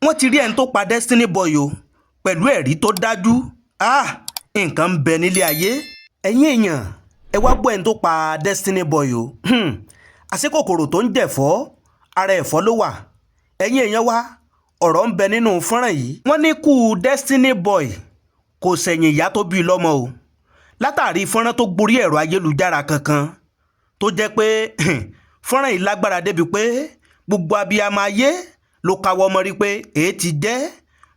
wọ́n ti rí ẹni tó pa Destiny Boy o pẹ̀lú ẹ̀rí tó dájú. Nǹkan ń bẹ nílé ayé. ẹ̀yin èèyàn ẹ wá gbọ́ ẹni tó pa Destiny Boy o. àṣekòkòrò tó ń jẹ̀fọ́ ara ẹ̀fọ́ ló wà. ẹ̀yin èèyàn wa ọ̀rọ̀ ń bẹ nínú fọ́nrán yìí. wọ́n ní kú Destiny Boy kò sẹ̀yìn ìyá tó bí lọ́mọ o látàrí fọ́nrán tó gborí ẹ̀rọ ayélujára kankan tó jẹ́ pé fọ́nrán yìí lágbára débi pé gbogbo abiyamọ ayé ló káwọ́ mọ́rí pé èé ti jẹ́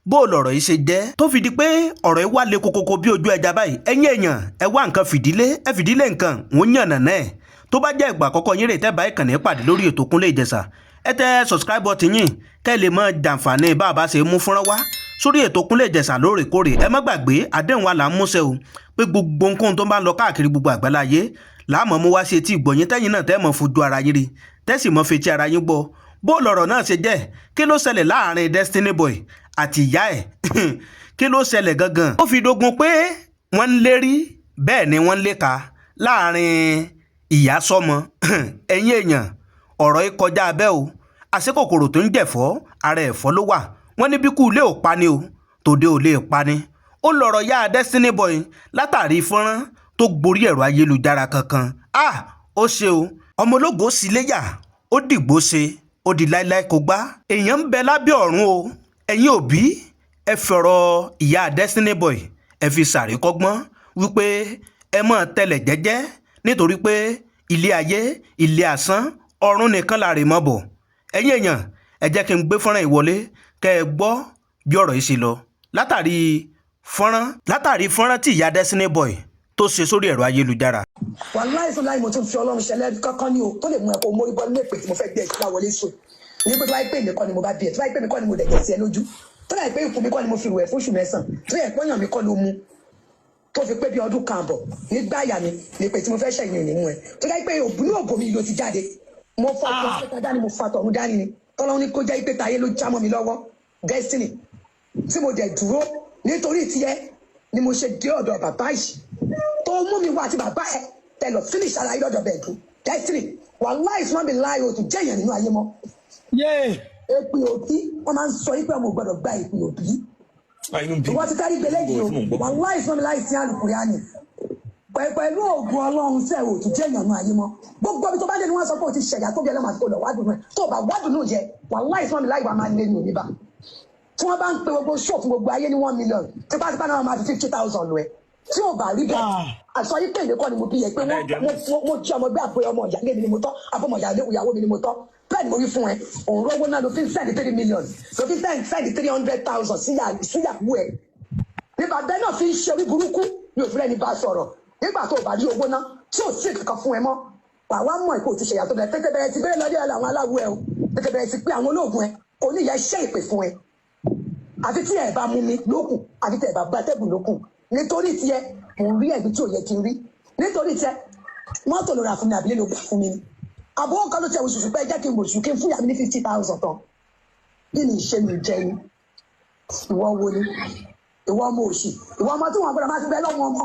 bó lọ̀rọ̀ yìí ṣe jẹ́ tó fi di pé ọ̀rọ̀ yìí wá le kokoko bí ojú ẹja báyìí. ẹ̀yin èèyàn ẹ wá nǹkan fìdílé ẹ fìdílé nǹkan òun yànnà náà tó bá jẹ́ ìgbà àkọ́kọ́ yín rè tẹ́ bá ìkànnì pàdé lórí ètò Kúnlé Ìjẹ̀ṣà ẹ tẹ subscribe button yín kẹ́ lè mọ jàǹfààní bá a bá ṣe mú fọ́nrán wá sórí ètò Kúnlé Ìjẹ̀ṣà lóòrèkóòrè. ẹ má gbàgbé àdéhùn wa là ń múṣẹ o pé gbogbo nǹkan tó bá ń lọ káàkiri gbogbo àgbáláyé láàmú mú wá sí etí ìgbọ̀nyín tẹ́yìn náà tẹ́ mọ̀ fojú ara yín rí tẹ́sì mọ́ fetí ara yín gbọ́ bó lọ̀rọ̀ náà ṣe jẹ́ kí ló ṣẹlẹ̀ láàrin Destiny Boy àti ìyá ẹ̀ kí ló ṣẹlẹ̀ gangan. ó fi dogun pé wọ́n ń lérí bẹ́ẹ̀ ni wọ́n ń léka láàrin ìyá sọ́mọ. ẹ̀yin èèyàn ọ̀rọ̀ yìí kọjá abẹ́ o àṣekòkòrò tó ń jẹ̀fọ́ ara ẹ̀fọ́ ló wà. wọ́n ní bí kú ilé ò pa ni o tòde ò lè pa ni. ó lọ̀rọ̀ yá Destiny Boy látàrí fọ́nrán tó gborí ẹ̀rọ ayélujára kankan. ó ṣe o ọmọ ológo sí léyà ó dìgbò ṣe ó di láíláí kó gbá. èèyàn ń bẹ lábẹ́ ọ̀run o ẹ̀yin òbí ẹ fọ̀rọ̀ ìyá Destiny Boy ẹ fi ṣàríkọ́gbọ́n wípé ẹ mọ̀ tẹ̀lẹ̀ jẹ́jẹ́ nítorí pé ilé ayé ilé asán ọ̀run nìkan la rè mọ́ bọ̀. ẹ̀yin èèyàn ẹ jẹ́ kí n gbé fọ́nrán ìwọlé kẹ́ ẹ gbọ́ bí ọ̀rọ̀ yìí ṣe lọ látàrí fọ́nrán tí ìyá Destiny Boy tó ṣe sórí ẹ̀rọ ayélujára. wàláì fún láì mo tún fi Ọlọ́run ṣẹlẹ̀ kankan ní o tó lè mú ẹ kó mórí bọ́ nílé pé tí mo fẹ́ gbé ẹ tí wàá wọlé sùn ní pé tó báyìí pé èmi kọ́ ni mo bá bí ẹ tó báyìí pé èmi kọ́ ni mo dẹ̀jẹ̀ sí ẹ lójú tó láì pé ikú mi kọ́ ni mo fi rù ẹ fóṣù mẹ́sàn-án tó yẹ pọ́yàn mi kọ́ ló mú tó fi pé bí ọdún kan àbọ̀ nígbà àyà mi ní pé tí mo fẹ́ ṣẹ̀yìn ìní mú ẹ tó láì pé òbúrú òbò mi ló ti jáde mo fa tọ̀hún dání mo fa tọ̀hún dání ni tọ́lọ́hún ní kó jẹ́ pé tayé ló já mọ́ mi lọ́wọ́ Destiny tí mo dẹ̀ dúró nítorí tiẹ̀ ni mo ṣe dé ọ̀dọ̀ bàbá yìí tó mú mi wá àti bàbá ẹ tẹlọ finish ara yìí lọ́dọ̀ bẹ́ẹ̀ dùn Destiny wàláì tí wọ́n bí láì o tún jẹ́ èèyàn nínú ayé mọ́. èpè òbí wọ́n máa ń sọ yí pé ọmọ gbọ́dọ̀ gba èpè òbí. ìwọ́n ti kárí gbẹlẹ́ yìí o wàláì tí wọ́n bí láì sí àlùkùrẹ́ àná pẹ̀lú òògùn Ọlọ́run tẹ̀ o tún jẹ́ èèyàn nínú ayé mọ́. gbogbo ibi tó bá dé ni wọ́n sọ pé o ti ṣẹ̀yà tó bí ẹlẹ́mọ̀ àti olọ̀ wádùn rẹ̀ tó bá wádùn náà jẹ wàláì tí wọ́n bí láì wà máa lé ní òní bá. tí wọ́n bá ń pe gbogbo ṣó fún gbogbo ayé ní 1 million tí bá ti bá náà máa fi 50,000 lọ ẹ tí ò bá rí bẹ́ẹ̀ àṣọ yìí pèlè kọ́ ni mo bí yẹ pé mo jí ọmọ bí àpòyọ ọmọ ìyá mi ni mo tọ́ àbọ̀mọ̀ ìyàwó mi ni mo tọ́ bẹ́ẹ̀ ni mo rí fún ẹ òun rówó náà ló fi ń send 3 million ló fi ń send 300,000 síyàwó ẹ nígbà bẹ́ẹ̀ náà fi ń ṣe orí burúkú ní òfin ẹni bá sọ̀rọ̀ nígbà tó o bá rí owó náà tí ò sí kankan fún ẹ mọ́ wà wá mọ̀ ìkó ti ṣèyàtọ̀ bẹ́ẹ̀ tètè bẹ̀rẹ̀ ti bẹ́ẹ̀ lọ́dẹ̀ àwọn aláwọ̀ ẹ o tètè bẹ̀rẹ̀ ti pé àwọn olóògùn ẹ kò ní ìyá iṣẹ́ ìpè fún ẹ àfi tí ẹ bá mú mi lókun àfi tí ẹ bá gbátẹ́gùn lókun nítorí tiẹ̀ mo rí ẹ̀bí tí ò yẹ kí n rí nítorí tiẹ̀ mọ́tò ló ra fún mi àbílẹ̀ ló gbà fún mi ni àbúrò kan ló tẹ oṣù pé jẹ́ kí n bòṣù kí n fún yàrá mi ní 50,000 tán kí ni ìṣe mi jẹ ni ìwọ wo ni ìwọ ọmọ òṣì ìwọ ọmọ tí wọn gbọ́dọ̀ máa ti bẹ lọ́wọ́ ọmọ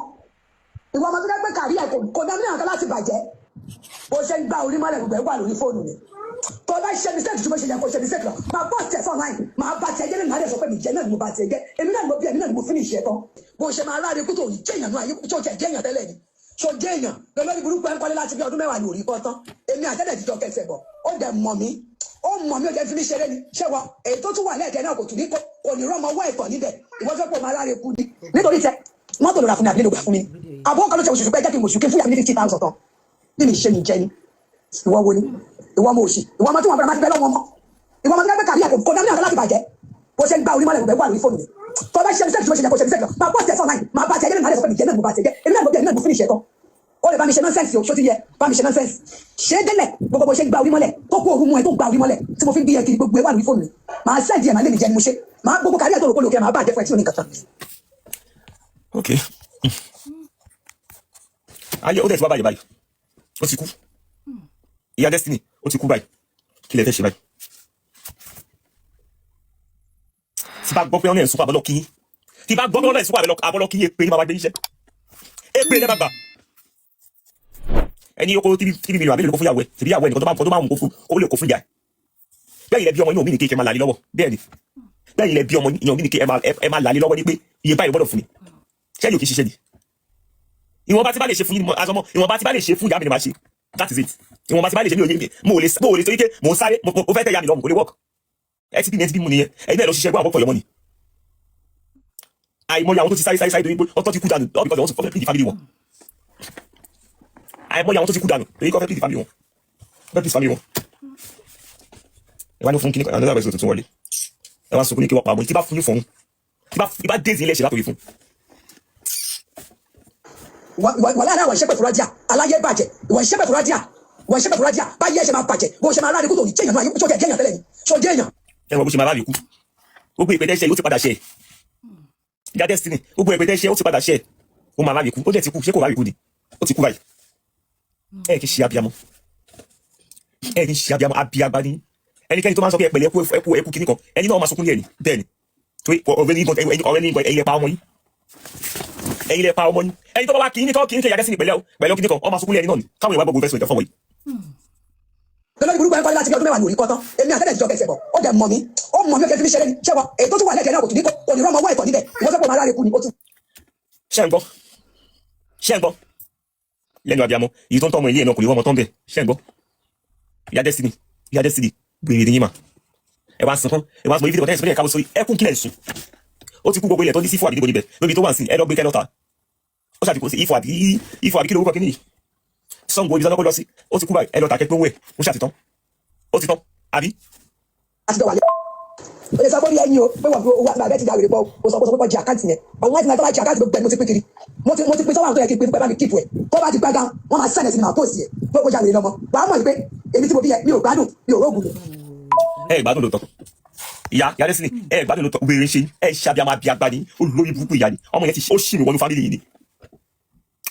ìwọ ọmọ tó dẹ́ pé kàrí ẹ̀ kò dá mílíọ̀nù kan láti bàjẹ́ bó ṣe ń gbá orí mọ́lẹ̀ gbogbo ẹ̀ wà lórí fóònù mi tó bá ṣe mistake tí mo ṣe yẹ kó ṣe mistake lọ máa bọ́ tẹ̀ fún ọ̀nà máa bá tiẹ̀ jẹ́ nínú àdé sọ pé mi jẹ́ náà ni mo bá tiẹ̀ jẹ́ èmi náà ni mo bí èmi náà ni mo finish ẹ̀ tán bó ṣe máa ráre kú tó jẹ́ èèyàn náà ayé tó jẹ́ èèyàn tẹ́lẹ̀ ni tó jẹ́ èèyàn lọ́lọ́rí burúkú ẹ̀ ń kọ́lé láti bí ọdún mẹ́wàá ni òrí kọ́ tán èmi àtẹ́lẹ̀ jíjọ kẹsẹ̀ bọ̀ ó dẹ̀ mọ̀ mí ó jẹ́ fi mí ṣeré ni ṣé wa èyí tó tún wà lẹ́ẹ̀kẹ́ náà kò tún ní kò ní rọ́mọ wọ́ ẹ̀tọ́ níbẹ̀ ìwọ́n fẹ́ pọ̀ máa ráre kú ni nítorí tẹ mọ́tò ló ra fún mi àbílẹ̀ ló gbà fún mi àbúrò kan ló ṣe oṣù pé jẹ́ kí n mọ̀ oṣù kí n fún yàrá mi ní 50,000 tán bí mi ṣe mi jẹ ni ìwọ wo ni ìwọ ọmọ òṣì ìwọ ọmọ tí wọn bẹ̀rẹ̀ máa ti bẹ lọ́wọ́ ọmọ ìwọ ọmọ tí wọn bẹ kàrí àkókò náà ní àgbà láti bàjẹ́ bó ṣe ń gba orí mọ́lẹ̀ gbogbo wà lórí fóònù mi tó bá ṣe mistake tí mo ṣe yẹ kó ṣe mistake lọ máa bọ́ tẹ̀ fún ọ̀nà máa bá tiẹ̀ jẹ́ nínú àdé sọ pé mi jẹ́ náà mo bá tiẹ̀ jẹ́ èmi náà mo bí èmi náà mo finish ẹ̀ tán ó lè bá mi ṣe nonsense o ṣó ti yẹ bá mi ṣe nonsense ṣé délẹ̀ gbogbo bó ṣe ń gba orí mọ́lẹ̀ tó kó ohun mu ẹ̀ tó gba orí mọ́lẹ̀ tí mo fi ń bí yẹ kiri gbogbo ẹ̀ wà lórí fóònù mi máa send ẹ̀ máa lé mi jẹ́ ni mo ṣe máa gbogbo kárí ẹ̀ tó rò kó lókè máa bá àjẹfọ́ ẹ̀ tí ò ní kankan. ok ayé ó dẹ̀ ti wá báyìí báyìí ó ti kú ìyá Destiny ó ti kú báyìí kí lẹ fẹ́ ṣe báyìí tí bá gbọ́ pé ọ̀nà ẹ̀sùn àbọ̀lọ́ kíyín tí bá gbọ́ pé ọ̀nà ẹ̀sùn àbọ̀lọ́ kíyín èpè ní bàbá gbé iṣẹ́ èpè ní bàbá ẹni oko 3 million àbílẹ̀ ló kó fún ìyàwó ẹ̀ tìbí ìyàwó ẹ̀ nìkan tó máa mú kó fún owó lè kó fún ìyá ẹ̀ bẹ́ẹ̀ ilẹ̀ bí ọmọ inú mi ní kéèké máa làlí lọ́wọ́ bẹ́ẹ̀ ni bẹ́ẹ̀ ilẹ̀ bí ọmọ ìyàn bí ni kí ẹ máa lálé lọ́wọ́ ní pé iye báyìí gbọ́dọ̀ fún mi ṣé yóò kí ṣiṣẹ́ ni ìwọ̀nba tí bá lè ṣe fún yín asọmọ ìwọ̀nba tí bá lè ṣe fún ìyá mi ni màá ṣe that is it ìwọ̀nba tí bá lè ṣe mi ò yé mo ò lè torí pé mo ń sáré mo fẹ́ tẹ̀ ìyá mi lọ́mù kò lè work ẹ ti bí mu nìyẹn ẹ̀yin náà lọ ṣiṣẹ́ gbọ́ àwọn fọyọ́mọ́ ni àìmọye àwọn tó ti sáré torí pé ọtọ́ ti kú dànù all because they want to please the family wọn àìmọye àwọn tó ti kú dànù torí kọ́ fẹ́ please the family wọn fẹ́ please family wọn ẹ wá ní fún kíní kan another person tuntun wọlé ẹ wá sunkún ní kí wọ́n pa àmọ́ tí bá fún yín fọ̀hún tí bá déèzì ilé ṣe látòrí fún. wà láàrin àwọn ìṣẹ́pẹ̀ fúradíà aláyé bàjẹ́ ìwà ìṣẹ́pẹ̀ fúradíà báyé ẹ̀ṣẹ̀ máa bàjẹ́ bó ṣe máa láre kó tó ní jẹ́yàn náà sójú ẹ̀jẹ̀yàn tẹ́lẹ̀ ni sójú èèyàn. ẹ wọ bó ṣe máa ráàlì kú gbogbo ìpètè ṣe yóò ti padà ṣe ìyá destiny gbogbo ìpètè ṣe ó ti padà ṣe ó máa ráàlì kú ó dẹ̀ ti kú ṣé kò ráàlì kú ni ó ti kú báyìí ẹ kì í ṣe abiyamọ abiyagba ni ẹnikẹ́ni tó máa ń sọ pé ẹpẹ̀lẹ́ ẹkú kìíní kan ẹni náà máa sunkún ní ẹni bẹ́ẹ̀ ni torí ọ̀rẹ́ ní ẹ̀yin lẹ pa ọmọ yín ẹni tó bá wá kìíní kẹ yàgẹ́ sí ní pẹ̀lẹ́ kìíní kan ọ máa sunkún ní ẹni náà ni káwọn ìwà gbogbo fẹsùn ìjọ fọwọ́ yìí. lọ́lọ́dún burúkú ẹ̀kọ́ láti bí ọdún mẹ́wàá ní orí kọ́tán èmi àtẹ́lẹ̀ ìjọba ẹ̀sẹ̀ bọ̀ ó dẹ̀ mọ̀ mí ó mọ̀ mí ó kẹ́ fi mí ṣeré ni ṣẹ́wọ́ èyí tó tún wà lẹ́kẹ̀ẹ́ náà kò tún ní kò ní rọ́mọ ọwọ́ ẹ̀kọ́ níbẹ̀ ìwọ́n sọ́pọ̀ máa ráre kú ni ó tún. ṣé ń gbọ́ lẹ́nu abiyamọ èyí tó ń tọ́ ọmọ ilé ẹ̀ náà kò ní rọ́mọ tán bẹ́ẹ̀ ṣé ń gbọ́ ìyá destiny gbèrè ní yín mà ẹ wá sunkún ẹ wá sọ ibi tí ẹ káwọ́ sórí ẹkún kílẹ̀ sùn ó ti kú gbogbo ilẹ̀ tó ní sí fún àdìgbò níbẹ̀ lóbi tó wà sí ẹ lọ gbé kẹ́lọ́ta ó ṣàdìkò sí ifo àbí kí ló rúkọ kí nìyí Ṣàngó ibi sọ́nà kó lọ sí ó ti kú báyìí ẹ lọ tàkẹ́ pé owó ẹ̀ ó ṣàtìtàn ó ti tán àbí. àti dọ̀wálé o lè sọ fún mi ẹyin o pé wọ́n fi owó àgbà bẹ́ẹ̀ ti dá wèrè pọ̀ o sọ pé jẹ àkáǹtì yẹn àwọn láti náà tó bá jẹ àkáǹtì gbogbo ẹ̀ mo ti pín kiri mo ti pín sọ́wọ́n tó yẹ kí n pín pẹ́ bá mi kíìpù ẹ̀ tó bá ti gbága wọ́n máa sẹ́nẹ̀ sí mi máa pòsì ẹ̀ pé ó jà wèrè lọ́mọ wàá mọ̀ pé èmi tí mo bí yẹ mi ò gbádùn mi ò rógùn lò. ẹ gbádùn lóòótọ́ ìyá destiny ẹ gbádùn lóòótọ́ wèrè ṣe ẹ ṣàbí àmà bíi agbani olórí burúkú ìyá ni ọmọ yẹn ti ó ṣìrìn wọnú fámìlì yìí ni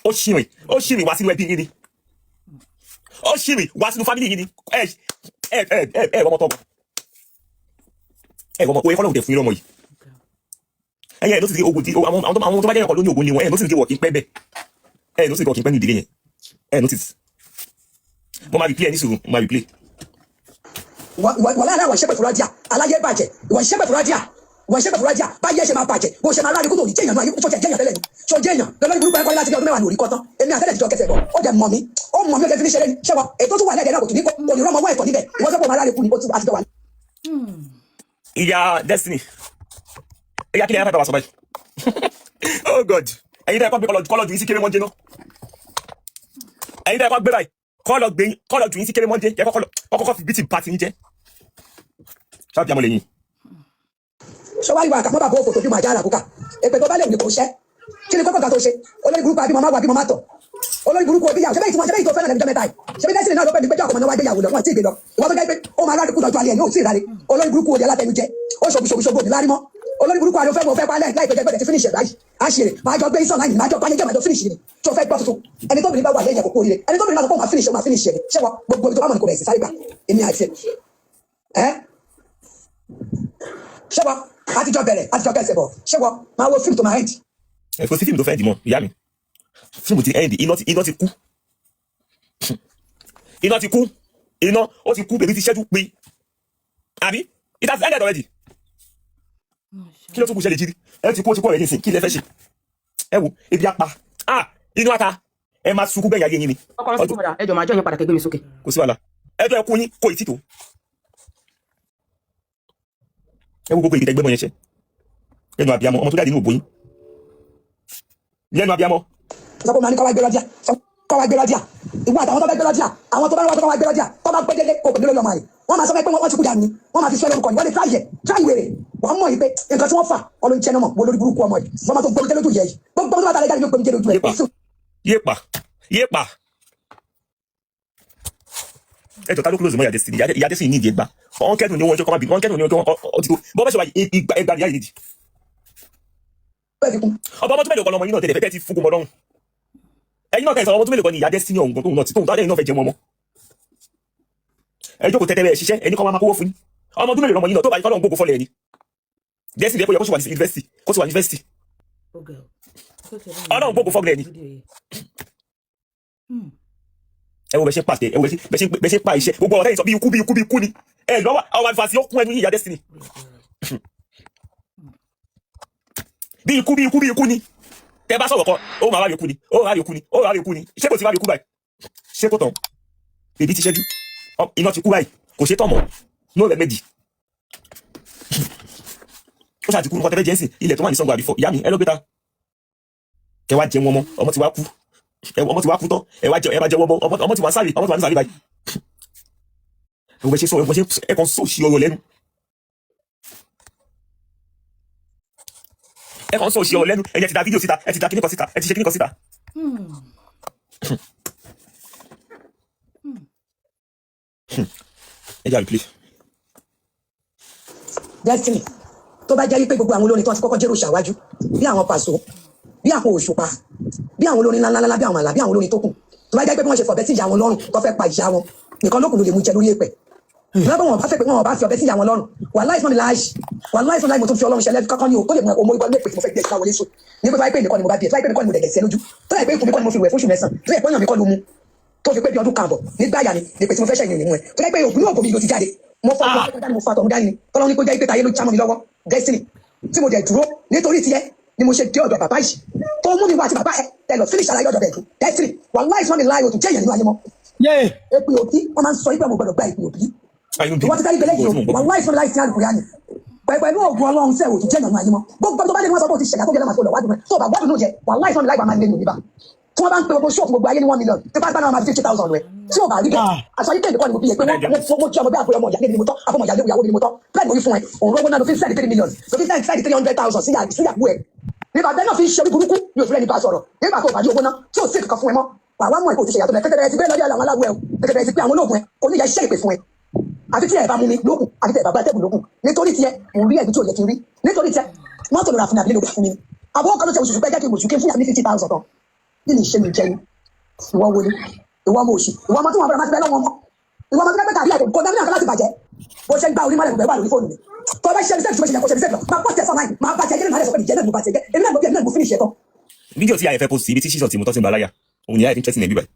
ó ṣìrìn wá sínú ẹbí yìí ni ó ṣìrìn wá sínú fámìlì yìí ni ẹ ọmọ tọmọ ẹ ọmọ òye fọlọ́hùn tẹ fún yín lọ́mọ yìí ẹyẹ ẹ ló sì ti ogun ti àwọn tó bá jẹ́ ẹ̀kọ́ lóní ogun ni wọn ẹ ló sì ti wọ̀ kí n pẹ́ bẹ́ẹ̀ ẹ ló sì ti wọ̀ kí n pẹ́ ní ìdílé yẹn ẹ ló sì ti mo máa replay ẹ ní sùúrù mo máa replay. wà láàrin àwọn ìṣẹ́pẹ̀ fúradíà aláyé bàjẹ́ ìwà ìṣẹ́pẹ̀ fúradíà báyé ẹ̀ṣẹ̀ máa bàjẹ́ bó ṣe máa láre kó tó ní jẹ́yàn náà sójú ẹ̀jẹ̀yàn tẹ́lẹ̀ ni sójú èèyàn lọ́lọ́dún burúkú ẹ̀kọ́ láti bí ọdún mẹ́wàá ní orí kọ́tán èmi àtẹ́lẹ̀ ìjọ kẹsẹ̀ bọ̀ ó dẹ̀ mọ̀ mí ó kẹ́ fi mí ṣeré ni ṣẹ́wọ́ èyí tó tún wà lẹ́kẹ̀ẹ́ náà kò tún ní kò ní rọ́mọ ọwọ́ ẹ̀kọ́ níbẹ̀ ìwọ́n sọ́pọ̀ máa láre kú ni ó tún àti dọ̀wálé. ìyá destiny ìyá kí ni ẹ fẹ́ bá wa sọ báyìí oh god ẹ̀yin tẹ́ ẹ kọ́ gbé kọ́lọ̀ ju yín sí kéré mọ́jẹ́ náà ẹ̀yin tẹ́ ẹ kọ́ gbé báyìí kọ́lọ̀ ju yín sí kéré mọ́jẹ́ ẹ kọ́kọ́ fi bítì bá ti yín jẹ́ ṣáàbì àmọ́ lẹ́yìn. sọ́wọ́ ìwà àkàmọ́ bàbá òfò tó bí màjá àràkúkà èpè tó bá lè wù ní kò ṣẹ́ kí ni kọ́kọ́ ga tó ṣe olórí burúkú abímọ máa wà bímọ máa tọ̀ olórí burúkú òbíyàwó ṣẹ́bẹ́ ìtumọ̀ tó fẹ́ràn lẹ́jọ́ mẹ́ta yìí ṣẹ́bẹ́ dẹ́sìn náà ló pẹ́ ní péjọ àkọ́mọ́ náà wá gbéyàwó lọ wọ́n ti gbé lọ ìwọ́n tó jẹ́ pé ó máa rádìkú lọ́jọ́ alẹ́ ẹ̀ ní òtí ìrare olórí burúkú òde alátẹnujẹ ó ṣòbùṣòbù òní lárímọ́ olórí burúkú àdó fẹ́ mọ̀ fẹ́ palẹ̀ láìpẹ́ jẹ́ pé ti finish ẹ̀ báyìí àṣírí máa jọ gbé isan láyìn máa jọ bá ní jẹ́ máa jọ finish ni tó fẹ́ gbọ́ tuntun ẹni tóbìnrin bá wà lẹ́yìn ẹ̀kọ́ kórìíre ẹni tóbìnrin bá sọ pé máa finish ẹ̀ ni ṣẹ́wọ́ gbogbo ibi tó bá mọ̀ ní kò bẹ̀rẹ̀ sí sáré gbà èmi àti ẹ̀ ṣẹ́wọ́ àtijọ́ kẹsẹ̀ bọ̀ ṣẹ́wọ́ máa wo fíìmù tó máa end. ẹ kò sí fíìmù tó fẹ́ dì mọ́ ìyá mi fíìmù ti end iná ti kú iná ó ti kú bèbí ti ṣẹ́jú pé àbí it has ended already kí ló tún kù ṣẹlẹ̀ jírí ẹ ti kú ó ti kú ọ̀rẹ́ nísìn kí lẹ fẹ́ ṣe ẹ wo ebi apá inú ata ẹ máa sunkún bẹ́ẹ̀ yáyé yín ni. ọkọ rẹ sọkún mọdà ẹjọ máa jọ yín padà kẹgbẹ́ mi sókè. kò sí wàhálà ẹjọ́ ẹkún yín kò ì tí tó ẹ wo gbogbo ìdílé ẹgbẹ́ mọ yẹn ṣe lẹ́nu abiyamọ ọmọ tó jáde ní òbó yín lẹ́nu abiyamọ. sọ pé màá ní kọ́ wá gbé lọ́díà ìwọ àtàwọn tó bá gbé lọ́díà àwọn tó bá wà tó wá gbé lọ́díà tó bá gbé délé kò kò nílò lọ́mọ rẹ̀ wọ́n máa sọ pé wọ́n ti kú dànù ni wọ́n máa fi sọ lórúkọ ni wọ́n lè tíráì wèrè wọ́n mọ̀ yìí pé nǹkan tí wọ́n fà ọlọ́run jẹ́ nọ́mọ̀ wọ́n lórí burúkú ọmọ yìí wọ́n máa tó gbómi lójú yẹ yìí gbogbo tó bá tàlẹ́ jáde ló gbómi lójú ẹ̀. yéèpà ẹjọ ta ló close mọ ìyá destiny ní ìdí ẹgbà wọn kẹdùn ní wọn jẹ kọ má bí wọn kẹdùn ní wọn jẹ ọtí tó bọ́ bá ṣe wà ẹgbà ní ayé nìdí. ọba ọmọ tó mẹ́lẹ̀ ọkọ lọmọ yín náà tẹ̀lé fẹ́ẹ́ ti fúngun mọ́ lọ́rùn ẹ̀yin náà kẹsàn ọmọ tó mẹ́lẹ̀ kọ ní ìyá destiny ọ̀hún tóun náà tí tóun tó adẹ́yìn náà fẹ́ jẹun ọmọ ẹjọ́ kò tẹ́tẹ́rẹ́ ṣiṣẹ́ ẹni kọ́ máa kówó fún ọmọ tó mẹ́lẹ̀ lọmọ yín náà tó bá yín kọ́ gbogbo fọlẹ̀ ẹni destiny ẹ̀kọ́ yẹ kó ṣe wà ní yunifásitì kó ṣe wà ní yunifásitì ọlọ́run gbogbo fọlẹ̀ ẹni ẹ wo bẹ ṣe pàṣẹ ẹ wo bẹ ṣe pa iṣẹ́ gbogbo ọ̀rẹ́ yìí sọ bí ikú ni ẹ lọ́wọ́ àwọn àfàṣì ó kún ẹnu yìí ìyá destiny bí ikú ni tẹ́ bá sọ̀rọ̀ kan ó máa wá ikú ni ó wá ikú ni ó wá ikú ni ṣé kò ti wá ikú báyìí ṣé kò tán bèbí ti ṣẹ́jú iná ti kú báyìí kò ṣe tán mọ́ no remedy ó ṣàtìkú nǹkan tẹ́fẹ́ jẹ́sìn ilẹ̀ tó wà ní Ṣàngó àbífọ́ ìyá mi ẹ ló gbé ta kẹ wá jẹun ọmọ ti wá kú tán ẹ wá jẹ ọmọ ti wá sáré báyìí ẹgbẹ́ ṣe sọ ẹkàn sọ sí ọ̀rọ̀ lẹ́nu ẹkàn sọ sí ọ̀rọ̀ lẹ́nu ẹ̀yẹ ti da fídíò síta ẹ ti da kíníkan síta ẹ ti ṣe kíníkan síta. ẹ jà replay. Destiny tó bá jẹ́ wípé gbogbo àwọn olórin tó ti kọ́kọ́ jẹ́rò ṣàwájú bí àwọn Pàṣọ bí àwọn Òṣùpá bí àwọn olórin ńláńlá bí àwọn Àlà bí àwọn olórin tó kù tó bá jẹ́ pé bí wọ́n ṣe fọ̀bẹ́ sí ìyá wọn lọ́rùn tó fẹ́ pa ìyá wọn nìkan lókùn ló lè mú jẹ lórí èpẹ̀ lọ́bọ̀ wọn bá fẹ́ pé wọn bá fi ọ̀bẹ sí ìyá wọn lọ́rùn wàláhì fún mi láàyè wàláhì fún mi láàyè mo tún fi Ọlọ́run ṣẹlẹ̀ kankan ní o tó lè mú ọmọ ìbọn lépè tí mo fẹ́ gbé ìṣúná wọlé sùn ní pé tó bá pé nìkan ni mo bá bí ẹ tó bá pé nìkan ni mo dẹ̀gẹ̀ sí ẹ lójú tó bá pé ìfún mi kọ́ ni mo fi wẹ̀ fún oṣù mẹ́sàn tó yẹ pọ́nyàn mi kọ́ ló mu tó fi pé bí ọdún kan bọ̀ nígbà yà ni lépè tí mo fẹ́ ṣẹ̀yìn nínú ẹ tó yẹ pé òbí náà òbí ló ti jáde mo fa tọ̀hún dání tọ́lọ́ ní kó jẹ́ pé táyé ló já mọ́ mi lọ́wọ́ Destiny tí mo dẹ̀ dúró nítorí tiẹ̀ ni mo ṣe dé ọ̀dọ̀ bàbá yìí tó mú mi wá àti bàbá ẹ tẹlọ finish àlàyé ọ̀dọ̀ bẹ̀ẹ̀dù Destiny wàláhì fún mi láàyè òtún jẹ́ èèyàn nínú ayé mọ́. èpè òbí wọ́n máa ń sọ ibẹ̀ mo gbọ́dọ̀ gba èpè òbí ìwọ́n ti kárí gbẹlẹ́ yìí o wàláhì fún mi láì sí àlùkò yá ni pẹ̀lú ògùn Ọlọ́run sẹ́ òtún jẹ́ èèyàn nínú ayé mọ́ gbogbo tó bá dé ní wọ́n sọ pé o ti ṣẹ̀dá tó jẹ́ lọ́mọ àti olùwádùn rẹ̀ tó bá gbọ́dún náà jẹ wàláhì fún mi láì bá máa ń lé nù níbà tí wọ́n bá ń pe gbogbo ṣọ́ọ̀fù gbogbo ayé ní 1 million tí bá gbáná máa fi 50,000 rẹ̀ tí ò bá rí bẹ́ẹ̀ aṣọ ayé kéde kọ́ ni mo fi yẹ pé mo jẹ́ ọmọ bí àpòyọ ọmọ ìyá ni mo tọ́ àfọmọ ìyá ìyàwó ni mo tọ́ bẹ́ẹ̀ ni mo rí fún ẹ òun rọ́gbọ́n náà ló fi ń sẹ́ẹ̀dì 3 million ló fi ń sẹ́ẹ̀dì 300,000 sí ìyàwó ẹ̀ nígbà bẹ́ẹ̀ náà fi ń ṣe orí burúkú ní òfin ẹni bá sọ̀rọ̀ nígbà tó bá rí owó náà tí ò sí kankan fún ẹ mọ́ wàá mọ̀ ìkó ti ṣe yàtọ̀ tẹ́tẹ́rẹ́ ti bẹ́ẹ̀ lọ́dí àwọn aláwọ̀ ẹ̀ tẹ́tẹ́rẹ́ ti pé àwọn olóògùn ẹ̀ kò ní yẹ iṣẹ́ ìpè fún ẹ àfi tí ẹ bá mú mi lókun àfi tí ẹ bá bá tẹ́kùn lókun nítorí tiẹ̀ mò ń rí ẹ̀mí tí ò yẹ kí n rí nítorí tiẹ̀ mọ́tò lọ́ra fún mi àbílẹ̀ ló gbà fún mi àbọ̀ kan ló ṣe oṣù pẹ́ jẹ́ kí n mọ̀ ṣùkí fún yàrá ní 50,000 tán kí ni ìṣe mi jẹ́ ìwọ wo ni ìwọ ọmọ òṣì ìwọ ọmọ tí wọn bẹ̀rẹ̀ máa ti bẹ lọ́wọ́ ọmọ ìwọ ọmọ tí wọn bẹ tàbí àìkò gómìnà kan láti bàjẹ́ bó ṣe ń gba orí mọ́lẹ̀ gbẹ̀wà lórí fóònù mi tó bá ṣe ṣe ṣe ṣe kó ṣe ṣe lọ máa pọ̀ tẹ̀ fọ́nà máa bá tiẹ̀ jẹ́ nígbà tó jẹ́ náà mo bá tiẹ̀ jẹ́ èmi náà mo bí ẹ̀mí náà mo finish ẹ̀ tán. fídíò tí àyẹ̀fẹ́ post ibi tí ṣíṣọ̀ tí mo tọ́ sí ń gbaláyà òun ni àyẹ̀fẹ́ interesting ẹ̀ bí báyìí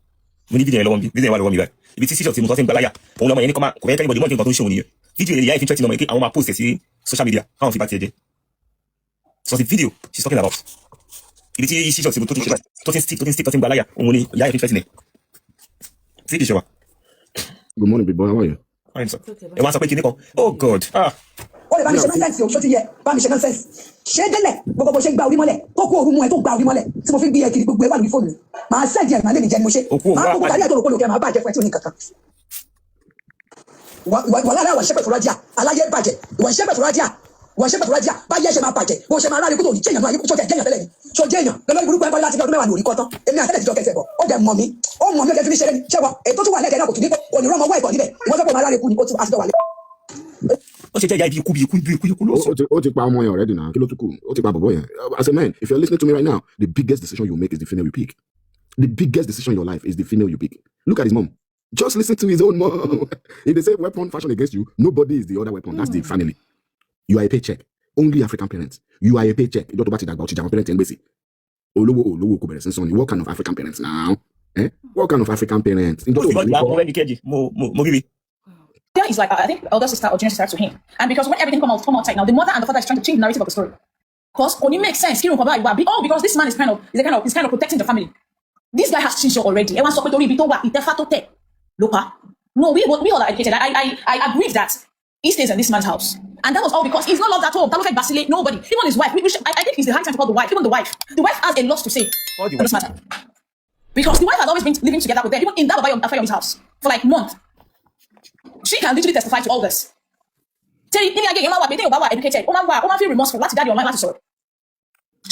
mo ní fídíò yẹn lọ́wọ́ mi fídíò yẹn wà lọ́wọ́ mi báyìí ibi tí ṣíṣọ̀ tí mo tọ́ sí ń gbaláyà òun lọ́mọ yẹn ní kò fẹ́ kẹ́ni bọ̀dì mọ́ nǹkan tó ń ṣe òun nìyẹn fídíò yẹn àyẹ̀fẹ́ interesting ọmọ yẹn àwọn máa post ẹ̀ sí social media káwọn fi bá tiẹ̀ jẹ́ so the video she's talking about ibi tí ṣíṣọ̀ tí mo tó ti ń stick tó ti ń gbaláyà òun ni àyẹ̀fẹ́ interesting ẹ̀ fídíò ṣe wa. Good morning, big boy. How are you? Fine, sir. Ẹ wá sọ pé kinní kan. Oh God. Ó lè bá mi ṣe nọ́sẹ̀nsì o, ṣó ti yẹ, bá mi ṣe nọ́sẹ̀nsì. Ṣé délẹ̀ gbogbo bó ṣe gba orí mọ́lẹ̀ tó kó òru mú ẹ tó gba orí mọ́lẹ̀ tí mo fi ń gbé ẹ kiri gbogbo ẹ wà lórí fóònù mi. Màá sẹ́ẹ̀dì ẹ̀ màá lè mi jẹ ni mo ṣe. Màá kókó tàbí àtọ̀rọ̀ kólókè màá bàjẹ́ fún ẹ tí ò ní kankan. Wà lára àwọn ṣẹ́pẹ̀ fúrájà, aláyé bàjẹ́, ìwà ṣẹ́pẹ̀ fúrájà, ìwà ṣẹ́pẹ̀ fúrájà, báyé ṣe máa bàjẹ́, bó ṣe máa rárí kó tó ní jẹ́yàn náà, tó jẹ́ jẹ́yàn tẹ́lẹ̀ ni, tó jẹ́yàn, lọ́lọ́ ìburúkú ẹ̀ bá láti ọdún mẹ́wàá lórí kọ́tán, èmi àtẹ́lẹ̀ ti jọ kẹsẹ̀ bọ̀, ó dẹ̀ mọ̀ mí, ó kẹ́ fi mí ṣeré ni, ṣẹ́wọ̀, ètò tó wà lẹ́ẹ̀dẹ̀ náà kò tún ní kò ní rọ́mọ wá ìbọn níbẹ̀, ìwọ́n sọ pé máa rárí kú ni, ó ti àti wà lẹ́. Ó ṣe jẹ́ ìyá ikú ló sọ. Ó ti pa ọmọ yẹn already now. Kí ló tún kù? Ó ti pa bọ̀bọ̀ yẹn. As a man, if you're listening to me right now, the biggest decision you make is the female you pick. The biggest decision in your life is the female you pick. Look at his mom. Just listen to his own mom. If they say weapon fashion against you, nobody is the other weapon. That's the family. You are a paycheck. Only African parents. You are a paycheck. You don't know about your parents and basic. What kind of African parents now? Eh? What kind of African parents? There is like, I think, elder sister or junior sister to him. And because when everything come outside now, the mother and the father is trying to change the narrative of the story. Because when it makes sense, because this man is kind of protecting the family. This guy has changed already. No, we all are educated. I agree that he stays in this man's house. And that was all because he's not loved at home. That was like Basile, nobody. Even his wife. I think it's the high time to call the wife. Even the wife. The wife has a lot to say on this matter. Because the wife has always been living together with them, even in that Afayomi's house, for like months. She can literally testify to all this. Tell you, educated. Feel remorseful. What's daddy online? So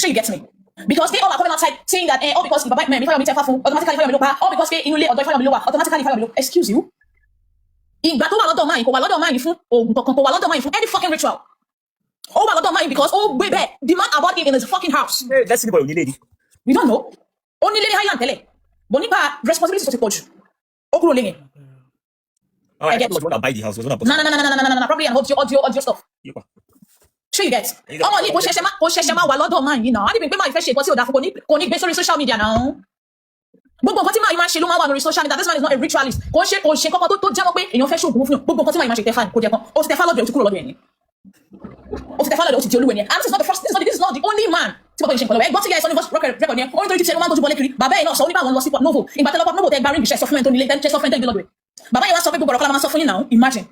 you get me? Because they all are coming outside saying that, because if automatically automatically. Excuse you. Any fucking ritual. Because baby, demand about it in his fucking house. That's the only lady. You don't know. Only lady high and tele. Bonipa responsibility to take Okuro linging. I get was one that buy the house. Was one that No. Probably and audio stuff. Sure you get. You know. I didn't pay my fresh shit. What's your based on social media now? But social media. This man is not a ritualist. And this is not the only man tí bàbá yẹn ṣe nǹkan lọ́wọ́ ẹ gbọ́ tí ìyá ẹ sọ ní voice record yẹn ó nítorí tí tiẹ̀ ló máa ń tójú bọ́lé kiri bàbá yẹn náà sọ oníbàwọn lọ sí Port Novo ìgbà tẹ́lẹ̀ Port Novo tẹ́ gba ríǹgì ṣe sọ fún ẹ̀ tó nílé ṣe sọ fún ẹ̀ tẹ́ gbé lọ́dọ̀ ẹ̀ bàbá yẹn wá sọ pé gbogbo ọ̀rọ̀ kọ́lá máa sọ fún yín náà imagine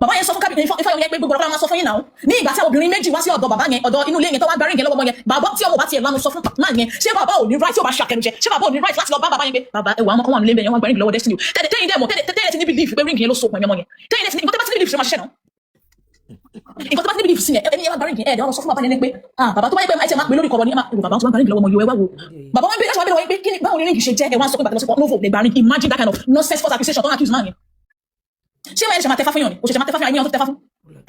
bàbá yẹn sọ fún kábíyèsí Ifáyọ̀mí pé gbogbo ọ̀rọ̀ kọ́lá máa sọ fún yín náà ní ìgbà tí obìnrin méjì wá sí ọ̀dọ̀ bàbá yẹn ọ̀dọ̀ inú ilé yẹn tó wá gba ríǹgì lọ́wọ́ ọmọ yẹn bàbá tí ọmọ bá tiẹ̀ lánàá sọ fún máa yẹn ṣé bàbá ò ní right tí ó bá ṣàkẹnujẹ ṣé bàbá ò ní right láti lọ bá bàbá yẹn pé bàbá ẹwà ọmọ kan wà nílé yẹn wọ́n gba ríǹgì lọ́wọ́ Destiny tẹ́lẹ̀ dẹ́ mọ̀ tẹ́lẹ̀ ti ní belief pé ríǹgì yẹn ló so pọ̀ ẹ̀mí ọmọ yẹn tẹ́lẹ̀ ti ní belief ṣe máa ṣiṣẹ́ náà nǹkan tó bá ti ní belief sí yẹn ẹni yẹn wá gba ríǹgì ẹ̀ẹ́dẹ̀ wọ́n sọ fún bàbá yẹn pé bàbá tó bá yẹ pé ẹ máa pè lórí kọ̀rọ̀ ní bàbá tó bá gba ríǹgì lọ́wọ́ ọmọ yẹn wá wo bàbá wọn bẹ̀rẹ̀ láti wá bẹ̀rẹ̀ wọ́n pé kí ni báwo ni ríǹgì ṣe jẹ́ ẹ wá sọ pé bàbá lọ sí Port Novo lè gba ríǹgì imagine that kind of nonsense false accusation tó ń accuse man yẹn ṣé wọ́n yẹn ṣe máa tẹ́fá fún yàn ni òṣèṣẹ́ máa tẹ́fá fún àyímọ́ tó tẹ́fá fún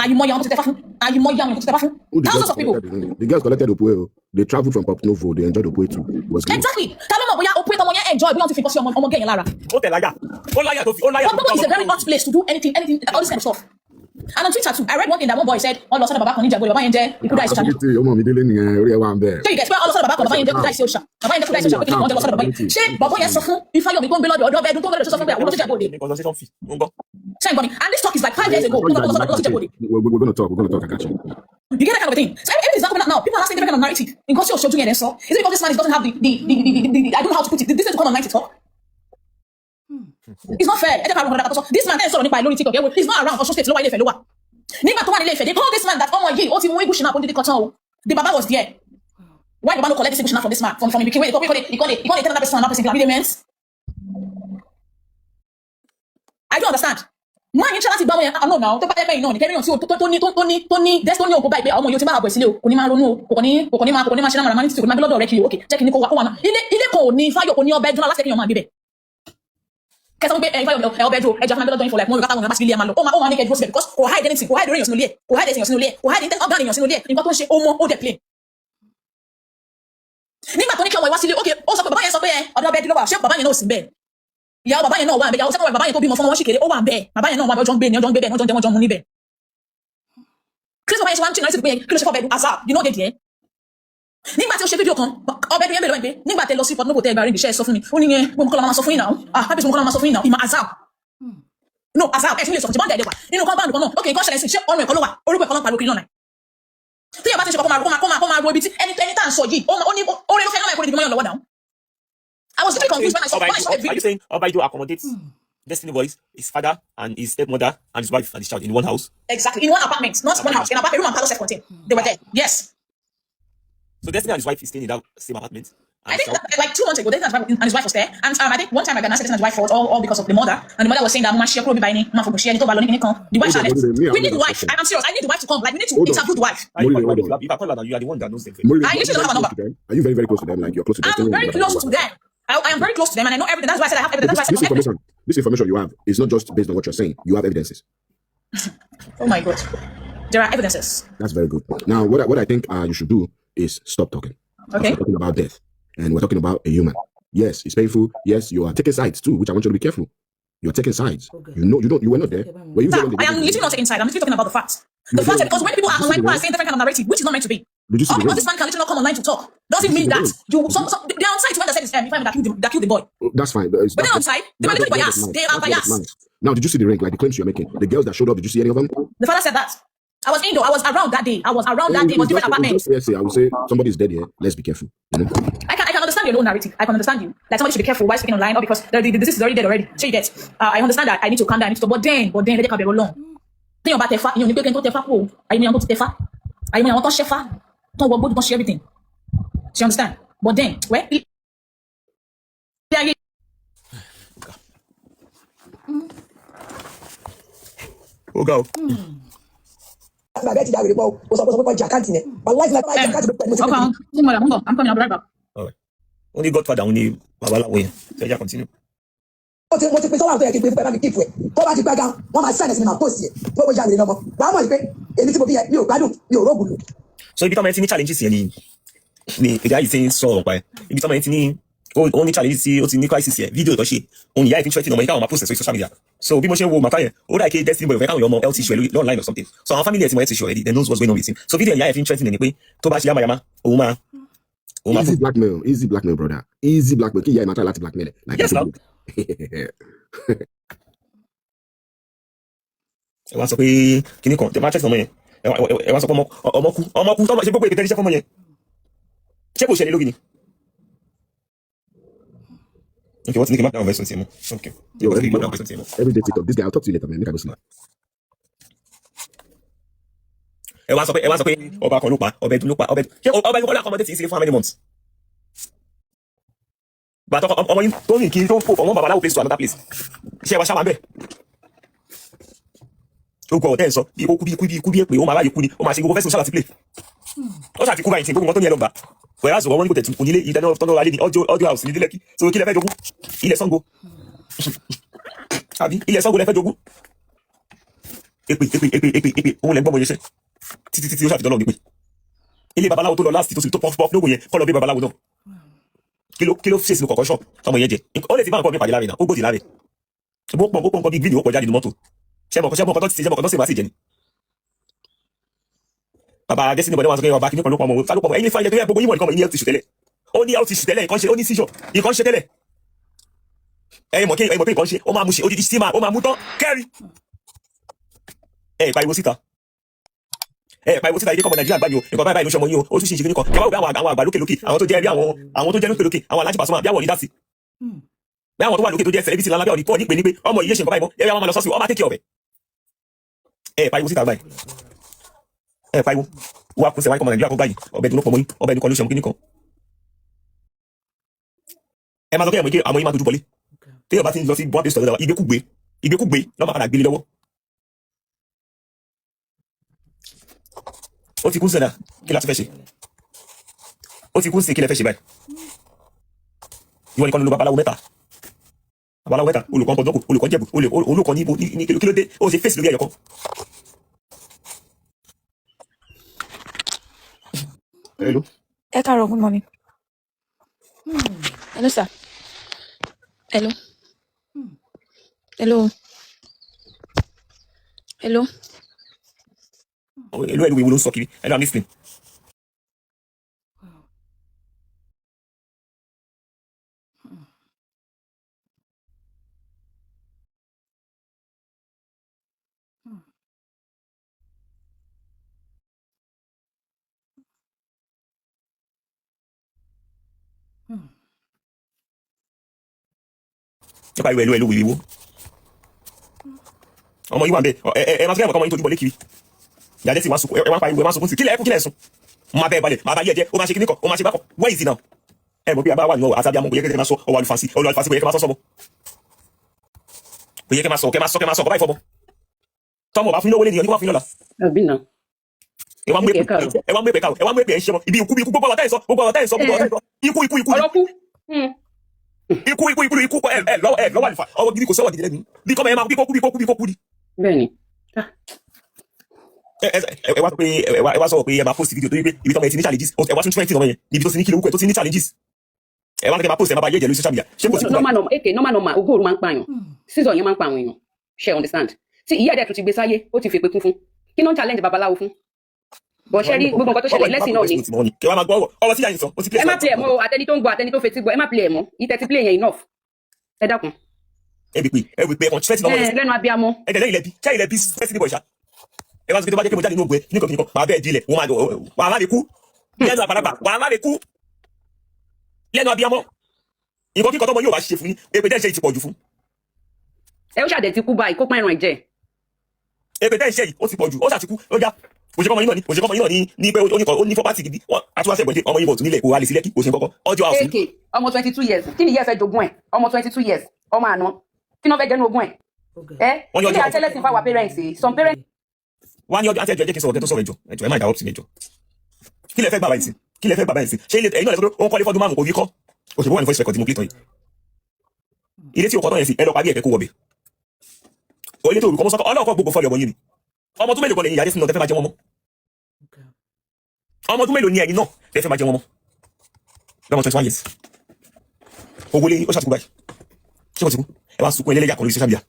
àyímọ́ yàwọn tó tẹ́fá fún àyímọ́ yàwọn tó tẹ́fá fún thousands of people. The girls collected Opue. They traveled from Port Novo. They enjoyed Opue too. It was great. Exactly ta ló mọ̀ bóyá Opue tọmọ yẹn enjoy bóyá wọ́n ti fi kọ́ sí ọmọ gẹ̀yìn lára. ó tẹ̀ láyà ó láyà tó fi ó láyà tó Port Novo is a very hot place to do anything all this kind of stuff. And on Twitter too, I read one thing that one boy said, all of a sudden baba kan ní Ìjẹ̀bú baba yẹn jẹ́ Ikuda Isha. Ọmọ mi délé nìyẹn orí ẹ wà ń bẹ. So you get all of a sudden baba kan baba yẹn jẹ́ Ikuda Isha. Baba yẹn jẹ́ Ikuda Isha pé kí ni wọ́n jẹ́ lọ sọ́dọ̀ baba yẹn. Ṣé bàbá yẹn sọ fún Ifáyọ̀mí tó ń gbé lọ́dọ̀ ọ̀dọ̀ ọbẹ̀ ẹ̀dùn tó ń gbé lọ́dọ̀ sọ fún pé àwọn olóṣèlú Ìjẹ̀bú Òde. consultation fee ó ń gbọ́. Ṣé ń gbọ́ mi? And this talk is like 5 years ago. We're gonna talk. I got you. You get that kind of a thing. So everything is not coming out now. People are asking different kind of narrative. In Kosi Oshoju yẹn sọ. Is it because this man doesn't have the I don't know how to put it. This is to come on 90 talk. It's not fair. This man then sọ̀rọ̀ nípa ẹ̀ lórí TikTok. He's not around Osun State ló wà Ilé-Ifẹ̀ ló wà. Nígbà tó wà ní Ilé-Ifẹ̀, they told this man that ọmọ yìí ó ti mú igun ṣìnà àpòndídé kan tán o. The baba was there. Why the baba no collect this igun ṣìnà from this man? From Ibiki wey he call another person like means. I don't understand. Man yín ṣe láti gbá wọn yẹn àná náà tó bá yẹ pé iná ní kẹrin tí tó ní destiny òkú báyìí pé ọmọ yóò ti máa bọ̀ sílé o kò ní máa ronú o kò ní máa ṣe náà màmá ní títí kò ní máa gbé lọ́dọ̀ rẹ kiri òkè jẹ́ kí ní kó wà náà ilé kan ò ní Fáyọ̀ kò ní ọbẹ̀ dúró láti kẹ́kẹ́ yàn máa gbé bẹ̀. Kẹsàn án pé Fáyọ̀ ọbẹ̀ dúró ẹja fún abẹ́lọ́dọ̀ yín for like 1 week after 1 week sílé ẹ̀ máa lọ ó máa ní kẹ́ dúró síbẹ̀ because kò hide anything kò hide èèyàn sínú ilé kò hide èèyàn sínú ilé kò hide organ èèyàn sínú ilé nǹkan tó ń ṣe ó mọ ó dẹ̀ plain. Nígbà tó ní kí ọmọ ìwá sílé ókè ó sọ pé bàbá yẹn sọ pé ọ̀dọ̀ ọbẹ̀ dúró wà ṣé bàbá yẹn náà ò sí bẹ́ẹ̀ ìyàwó bàbá yẹn náà wà ń bẹ ìyàwó sẹ́kọ̀ọ́ bàbá yẹn tó bímọ fún wọn ṣìkèrè ó wà ń bẹ bàbá yẹn náà wà ọjọ́ ń gbé ní ọjọ́ ń gbé bẹ́ẹ̀ wọ́n jọ ń jẹ wọ́n jọ ń mu níbẹ̀. Chris bàbá yẹn ṣe wá ń tì náà sí pé kí ló ṣe fọ́ bẹ́ẹ̀ azar you know dey there. Nígbà tí ó ṣe fídíò kan ọbẹ̀ dúró yẹn bẹ̀rẹ̀ wọ́n pé nígbà tẹ lọ sí Port Novo tẹ gba ríǹgì iṣẹ́ sọ fún mi ó ní yẹn gbọ́n kọ́lá máa sọ fún yín náà pápẹ́sì gbọ́n kọ́lá máa sọ fún yín náà ìmọ̀ azar no azar ẹ̀ tí lè sọ ti bọ́ǹdà ẹ̀dẹ̀ wà nínú compound kan náà ok nǹkan ṣẹlẹ̀ sí ṣé ọrùn ẹ̀kọ́ ló wà orúkọ ẹ̀kọ́ ló pariwo kiri náà tí yàrá ti ṣe kọ́ máa ro ibi tí ẹni tá à ń sọ yìí ó ní oore ló fẹ́ náà ẹ̀kọ́ ìdìbò mọ́yàn lọ́wọ́ dáhùn. I was very confused when I saw the video. Are you saying Obaido accommodates Destiny Boys, his father and his stepmother and his wife and his child in one house? Exactly, in one apartment, not one house. In an apartment, room and parlor self-contained. They were there. Yes. So Destiny and his wife is staying in that same apartment? I think that, like 2 months ago, Destiny and his wife was there. And I think one time I got Destiny and his wife fought all because of the mother. And the mother was saying that, Mama, she could be buying the wife said, we need the wife. I'm serious. I need the wife to come. Like, we need to interview the wife. If I call her, you are the one that knows them. I usually don't have a number. Are you very, very close to them? Like you're close to Destiny? I'm very close to them. I am very close to them and I know everything. That's why I said I have evidence. That's why I said This information you have is not just based on what you're saying. You have evidences. Oh my God. There are evidences. That's very good. Now, what I think you should do is stop talking. Okay. We're talking about death, and we're talking about a human. Yes, it's painful. Yes, you are taking sides too, which I want you to be careful. You're taking sides. Okay. You were not there. Were you? Sir, I am literally not taking sides. I'm literally talking about the facts. The facts, because when people are online, people are saying different kind of narrative, which is not meant to be. Did you see because this man can literally not come online to talk doesn't mean that you. They're on site when they said it's that killed the boy. That's fine. But they're on site. They were literally biased. They are biased. Now, did you see the ring? Like the claims you're making, the girls that showed up. Did you see any of them? The father said that. I was indoor. I was around that day. It was different apartments. Yes, I would say somebody's dead here. Let's be careful. You know? I can understand your own narrative. I can understand you. Like somebody should be careful while speaking online, or because the disease is already dead already. So you get. I understand that. I need to calm down. I need to. But then, let it be long. Think about tefa. You need to get tefa. Oh, I mean, I want to tefa. I mean, I want to shefa. Don't work. Don't share everything. Do you understand? But then, where? Oh, go. Bàbá ti dàgbére pọ̀ o sọ pé kọjá àkáǹtì yẹn wàláì láti máa jẹ àkáǹtì pẹ̀lú Okay, I'm coming. I'll be right back. All right. Only Godfather, only Babalawo yẹn. So you continue. mo ti pe sọ́wọ́n àwọn tó yẹ kí n gbé fún bàbá mi kíìpù ẹ̀ tó bá ti gbága wọ́n máa sáyẹ̀nsì mi máa pòsì ẹ̀ tó bó jáde lọ́mọ wàá mọ̀ pé èmi tí mo bí yẹ mi ò gbádùn mi ò rógùn lò. So ibi tọ́mọ yẹn ti ní challenges yẹn ni ìdá yìí ti ń sọ̀rọ̀ pa ẹ̀. Ibi tọ́mọ yẹn ti ní ó ní challenges tí ó ti ní crisis yẹn fídíò tó ṣe òun ìyá ìfi twenty ọmọ yẹn káwọn máa post ẹ̀ sórí social media. So bí mo ṣe ń wo màkà yẹn ó dà kí Destiny Boy fẹ́ káwọn ọmọ health issue ẹ̀ online or something. So àwọn family ẹ̀ ti mọ health issue already, they knows what's going on with him. So fídíò ìyá ìfi twenty ni pé tó bá ṣe yamayama òun máa. Easy blackmail, brother. Easy blackmail. Kí ìyá ẹ̀ máa try láti blackmail ẹ̀. Yes, now. Ẹ wá sọ pé kíní kan tẹ máa tẹ̀sán ọmọ yẹn ẹ wá sọ pé ọmọ kú tọ́mọ ṣe gbogbo èdè tẹ́lẹ̀ iṣẹ́ fọmọ yẹn ṣé kò ṣẹlẹ̀ lórí ni. Okay, what's Nicky Mark version TMO? Okay. Yo, What's Nicky Mark version TMO? everyday TikTok. This guy, I'll talk to you later, man. Make I go sleep. Ẹ wá sọ pé ọba kan ló pa, ọba ẹdun ló pa, ọba ẹdun. Ṣé ọba ẹdun kọ́ lákọ̀ọ́mọdé tí ń ṣe for how many months? Gbàtọ́ ọmọ yín tó rìn kiri tó ń fò from one babaláwo place to another place. Iṣẹ́ wa ṣáwà ń bẹ̀. Ó gbọ́ ọ̀tẹ́ ẹ̀ sọ bí ikú bí èpè ó máa ráyè kú ni ó máa ṣe gbogbo fẹ́sùn ṣáà ti play. Ó ṣàti kú báyìí tí gbogbo wọn tó ní ẹ lọ gbà. Wẹ̀rẹ́ àzọ̀ wọn ní kò tẹ̀tù kò nílé ìdáná tọ́nà alẹ́ ní audio house ní Lẹ́kì. So kí lẹ fẹ́ jogún? Ilẹ̀ Ṣàngó. Àbí ilẹ̀ Ṣàngó lẹ fẹ́ jogún? Èpè òun lẹ gbọ́ mọ iṣẹ́. Títí ó ṣàfihàn lọ́wọ́ ní pé ilé babaláwo tó lọ láti tó pọ́f lóògùn yẹn kọ́ lọ bí babaláwo náà. Kí ló ṣe sínú kọ̀ọ̀kan ṣọ́ọ̀bù tọmọ yẹn jẹ ó lè ti bá nǹkan mi pàdé láàrin náà ó gbòdì láàrin bó pọ̀ nǹkan bíi gíní ó pọ̀ jáde nínú mọ́tò ṣẹ́mọ̀ kan tó ti ṣẹ́mọ̀ kan tó sì máa sì jẹ ni. Bàbá Destiny bọ̀dẹ́ wọn sọ pé ọba kìnnìkan ló pọ̀ ọmọ ta ló pọ̀ ẹ̀yin fáyẹ tó yẹ gbogbo yín wọ̀ nìkan ní health issue tẹ́lẹ̀ ó ní health issue tẹ́lẹ̀ ó ní seizure nǹkan ṣe tẹ́lẹ̀ ẹ̀yin mọ̀ kí nǹkan ṣe ó máa mú ṣe odidi steamer ó máa mú tán kẹ́rì ẹ̀ pariwo síta ìdí kọ́mọ Nàìjíríà gbáyò nǹkan báyìí ló ṣọmọ yín o ó tún ṣe kíní kan kẹwàá òbí àwọn àgbà lókè àwọn tó jẹ́ bí àwọn tó jẹ́ lókè àwọn Alhaji Pasuma bí àwọn onídàásí bí àwọn tó wà lókè tó jẹ́ celebrity ńlá bí àwọn ìpọ́ nípe ọmọ yìí ṣe nǹkan báyìí mọ́ ẹ̀rọ àwọn máa lọ sọ́sì ọmọ akéèké ọ̀bẹ pariwo síta báyìí pariwo wà kún sẹ́wáì kọ́mọ Nàìjíríà kó gbáyìí ọbẹ̀ dùn lọ́pọ̀ mọ́ yín ọbẹ̀ dùn kan ló ṣe kíní kan ẹ máa sọ pé àwọn yín máa dojú bọlé tí yóò bá ti lọ sí bọ́ọ̀dì sọ̀rọ̀ ìgbékúgbé lọ́mọ padà gbélé lọ́wọ́ ó ti kún sẹ́dá kí la tún fẹ́ ṣe ó ti kún sí kí lẹ fẹ́ ṣe báyìí ìwọ nìkan ló babaláwo mẹ́ta olùkọ́ pọ̀jọ́kù olùkọ́ jẹ̀bù olùkọ́ ní kí ló dé ó ṣe fèsì lórí ẹ̀yọ̀kọ́. Hello. Ẹ káàárọ̀, good morning. Hello, sir. Hello. Hello. Hello. Hello, ìwé ló ń sọ kiri. Hello, I'm listening. Nípa ìwé ìwé wo. Ọmọ yìí wà ń bẹ ẹ máa tún kẹ́mọ̀ kọ́mọ yìí tó dúbọ̀ lékiri. Ìyáde sì wá sunkún ẹ wá pa ìwé wá sunkún sí kílẹ̀ ẹkún kílẹ̀ sùn. Máa bẹ́ẹ̀ balẹ̀ máa bá yẹ jẹ́ ó máa ṣe kíní kan ó máa ṣe bákan where is it now? Ẹ mọ̀ bí abá wà nínú àtàbí amọ̀ kò yẹ kẹ́ máa sọ ọwọ́ àlùfàǹsì kò yẹ kẹ́ máa sọ sọmọ. Kò yẹ kẹ́ máa sọ kọ́ báyìí fọmọ. Tọ́mọ̀ bá fún lówó lé nìyẹn ní wọ́n fún lọ́la. Àbí náà. Ẹ wá mú èpè ká ẹ wá mú èpè ẹ̀ ń ṣe mọ́ ibi ikú gbogbo ọ̀tá ẹ̀ sọ ikú ẹ lọ́wọ́ àlùfà ọwọ́ gidi kò sọ́wọ́ gidi lẹ́nu bí kọ́mọ ẹ máa bí kókú ni. Bẹ́ẹ̀ni. Ẹ wá sọ pé ẹ máa post video tó yí pé ibi tọ́mọ ẹ ti ní challenges ẹ wá tún 20 ọmọ yẹn níbi tó ti ní kí lórúkọ ẹ tó ti ní challenges ẹ wá ní kí ẹ máa post ẹ máa bá yé ẹ̀jẹ̀ lórí social media ṣé kò sí kúrò. normal ogóòrò máa ń pààyàn season yẹn máa ń pa àwọn èèyàn ṣe understand tí ìyá ẹ̀dẹ̀ tún ti gbé sáyé ó ti fèpè kún fún kí ló ń challenge babaláwo fún bọ̀ ṣe rí gbogbo nǹkan tó ṣẹlẹ̀ lẹ́sìn náà ni. Kí wá máa gbọ́ ọ̀rọ̀ tí yà ń sọ ó ti play. Ẹ má play ẹ̀ mọ́ o àtẹni tó ń gbọ́ àtẹni tó fetí gbọ́ ẹ má play ẹ̀ mọ́ ìtẹ́ ti play yẹn enough ẹ dákun. ẹ wí pé ẹ̀kọ́ twenty lọ́wọ́ lẹ́nu abiyamọ. ẹ dẹ̀ lẹ́yìn lẹ́bi ṣáà ilẹ̀ bí fẹ́sì níbọ̀ ìṣá ẹ wá sọ pé tó bá jẹ́ pé mo jáde nínú ògbẹ́ nìkan máa bẹ́ẹ̀ dilẹ̀ wà á má lè kú lẹ́nu àgbàlagbà wà á má lè kú lẹ́nu abiyamọ nǹkan kíkọ tọmọ yóò wá ṣe fún yín èpè tẹ́ ń ṣe yìí ti pọ̀ jù fún. Ẹ ó ṣàdẹ̀ ti kú báyìí kó pọ́n ẹran ẹ̀jẹ̀. Èpè tẹ́ ń ṣe yìí ó ti pọ̀ jù ó ṣàtìkú ó já òṣèkọ́mọ yín náà ní pé ó ní fọ́pátì gidi àtúwáṣẹ́ ìgbọ̀ndé ọmọ yìí bọ̀ tún nílẹ̀ kó wá lè sí Lẹ́kì òṣèkọ́kọ́ ọjọ́ àwọn. AK ọmọ 22 years kí ni ìyá ẹ fẹ́ jogún ẹ̀ ọmọ 22 years ọmọ àná kí ni wọ́n fẹ́ jẹ́nu ogún ẹ̀ ẹ́ kí àtẹ́lẹ́sìn fáwọn parents some parents. Wọ́n á ní ọjọ́ àti ẹjọ́ jẹ́ kí n sọ̀rọ̀ kẹ́ tó sọ̀rọ̀ ẹjọ́ ẹ má ìdáwọ́ sí mi ẹjọ́ kí lẹ fẹ́ bàbá yìí sí ṣé ilé ẹ̀yin náà lẹ́sọ̀rọ̀ ó ń kọ́lé fọ́dún márùn-ún kò rí kọ́ òṣèlú wà ní voice record tí mo play tán yìí ilé tí o kọ́ tán yẹn sí ẹ lọ parí ẹ̀kẹ́ kó wọ̀bẹ̀ ilé tí olùkọ́ mọ́ sọ́kọ́ ọlọ́ọ̀kọ́ gbogbo fọ́ọ̀lì ọmọ yìí ni ọmọ tún mélòó kan lẹ́yìn ìyáde sínú ọ̀tẹ́ fẹ́ máa jẹ wọn mọ́ ọmọ tún mélòó ni ẹ̀yin náà tẹ́ fẹ́ máa jẹ wọn mọ́ lọ́mọ 21 years owó lé ó ṣàtúkú báyìí ṣé kò ti kú ẹ wá sunkún ẹlẹ́yà kan lórí social media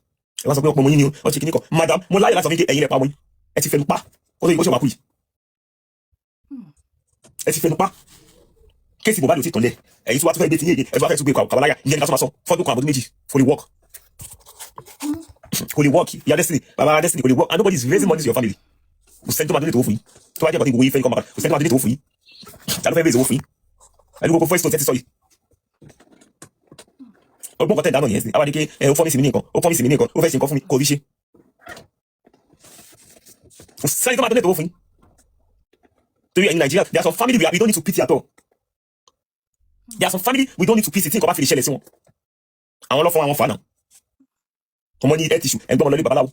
ẹ wá sọ pé ọmọ yín ni ó ṣe kíní kan madam mo láyè láti sọ fún ẹ̀yin rẹ̀ pa ọmọ yín ẹ ti fẹnu pa ó tó yẹ kó ṣe wà kú yìí ẹ ti fẹnu pa kéèsì Mohbad ò ti tàn lẹ̀ ẹ̀yin tí wàá tún fẹ́ gbé ti yé ẹ tí wàá fẹ́ tún gbé kàwáláyà ìyẹn ní ká tó máa sọ fọ́dún kan àbọ̀dún méjì kò lè work ìyá Destiny bàbá Destiny kò lè work and nobody is raising money to your family kò sẹ́ni tó máa donate owó fún yín tó bá jẹ́ bàtí ìwòye fẹ́ ní kọ́ máa kò sẹ́ni tó máa donate owó fún yín ta ló fẹ́ raise owó fún yín ẹni gbogbo voice note ẹ ti sọ yìí ọgbọ́n kan tẹ̀ dáná yẹn sí àwọn adìgẹ́ ó promise mi ní nǹkan ó promise mi ní nǹkan ó fẹ́ ṣe nǹkan fún mi kò rí ṣe sẹ́yìn tó máa donate owó fún yín torí ẹ̀yin Nàìjíríà there are some family we don't need to pity at all there are some family we don't need to pity tí nǹkan bá fi lè ṣẹlẹ̀ sí wọn àwọn ọlọ́fọ́ àwọn fà náà ọmọ ní health issue ẹgbẹ́ wọn lọ lé babaláwo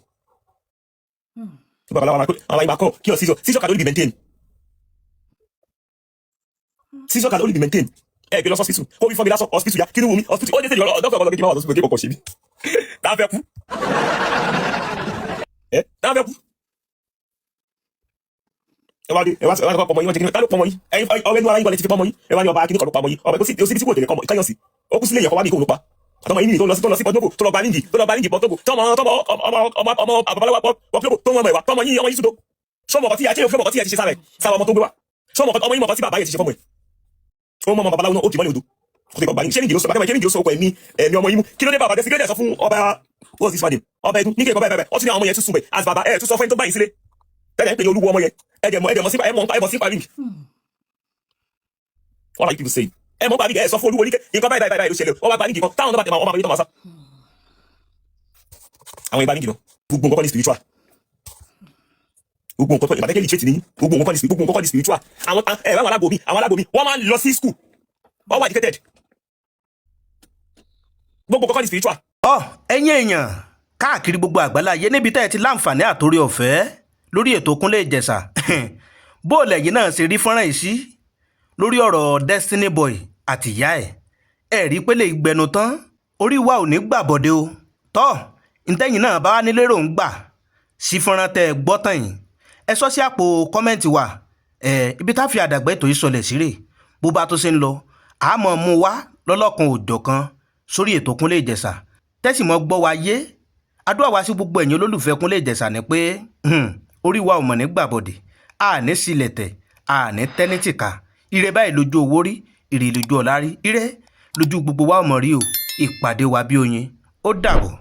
babaláwo àwọn ìmọ̀ akọ kí ọ seizure can only be maintained seizure can only be maintained ẹ gbé lọ hospital kó wí fún mi lásán hospital ya kí ni wù mí hospital ó dé sẹ́yìn ọ̀dọ́ ọ̀gá kí n máa wà hospital kí kọ̀ọ̀kan ṣe mí táà fẹ́ kú táà fẹ́ kú ẹ wá kọ́ pọmọ yín wọ́n ti kí ni ká ló pọmọ yín ọ̀rẹ́ inú ara yín wọlé ti fi pọmọ yín ẹ wá ní ọba akíní kan ló pọmọ yín ọba ìkósí òsì tí kò tẹ̀lé káyọ̀ sí ó kú sílé ìyẹ̀kọ́ wá ní ìkóhùn ló pa àtọmọ yín nìyí tó lọ sí pọtóbò tó lọ bá níǹdì pọtóbò tọmọ àbàbáláwà pọtóbò tó mọ ẹwà tọmọ yín ọmọ yín sùdó sọmọ ọkọ tí a ṣe fẹ́ ọkọ tí a ti ṣe sára ọmọ tó gbé wa sọmọ ọmọ yín mọ̀kọ́ tí bàbá yẹn ti ṣe fọ́mọ ẹ̀ ó mọ babaláwo náà ó kì mọ́lẹ̀ odò ó ti kọ́ báyìí ṣé nídìí ló sọ bàtẹ́mọ̀ ṣé nídìí ló sọ ọkọ̀ ẹ̀mí ọmọ yín mú kí ló dé bàbá dẹ́sí kí ló dé sọ fún ọba what's this father ọba ẹ̀dún ní kí ẹ̀kọ́ báyìí ó ti ní àwọn ọmọ yẹn tún sùn bẹ̀ as bàbá ẹ̀ tún sọ fún ẹni tó báyìí sílé tẹ́lẹ̀ ń pè ní olúwo ọmọ yẹn ẹ̀dẹ̀mọ̀ sí parí what are you people saying ẹ mọ̀ bá mi kẹ́ ẹ sọ fún olúwo ní kẹ́ nǹkan báyìí ló ṣẹlẹ̀ ọba bá nídìí kan táwọn náà bá tẹ̀ máa ọmọ àbẹ̀yẹ tó máa sá àwọn ìbá nídìí náà gbogbo nǹkan ní spiritual gbogbo nǹkan ìbàdẹ́kẹ́ lè ṣe tì ní gbogbo nǹkan ní spiritual àwọn alábomi wọ́n máa ń lọ sí school wọ́n wà educated gbogbo nǹkan ní spiritual. ẹ̀yin èèyàn káàkiri gbogbo àgbáláyé níbi tẹ́ ẹ ti láǹfààní àtòrí ọ̀fẹ́ lórí ètò Kúnlé Ìjẹ̀ṣà bóòlù ẹ̀yin náà ṣe rí fọ́nrán yìí sí lórí ọ̀rọ̀ Destiny Boy àti ìyá ẹ̀ rí pé lè gbẹnu tán orí wa ò ní gbàbọ̀dé o tọ́ ntẹ́yìn náà bá wà nílé rò ń gbà sí fọ́nrán tẹ́ ẹ gbọ́ tán yìí ẹ sọ sí àpò kọ́mẹ́ǹtì wa ibi tá a fi àdàgbà ètò yìí sọlẹ̀ sírè bó bá tó ṣe ń lọ àmọ́ mú wá lọ́lọ́kan òjọ̀kan sórí ètò Kúnlé Ìjẹ̀ṣà tẹ́sí mọ́ gbọ́ wa yé àdúrà wa sí gbogbo ẹ̀yin olólùfẹ́ Kúnlé Ìjẹ̀ṣà ni pé orí wa ò mọ̀ ní gbàbọ̀dé àní sílẹ̀ tẹ̀ àní tẹ́nítìkà ire báyìí lójú owó rí ire lójú ọ̀la rí ire lójú gbogbo wa ò mọ̀ rí o ìpàdé wa bí oyin ó dàbọ̀.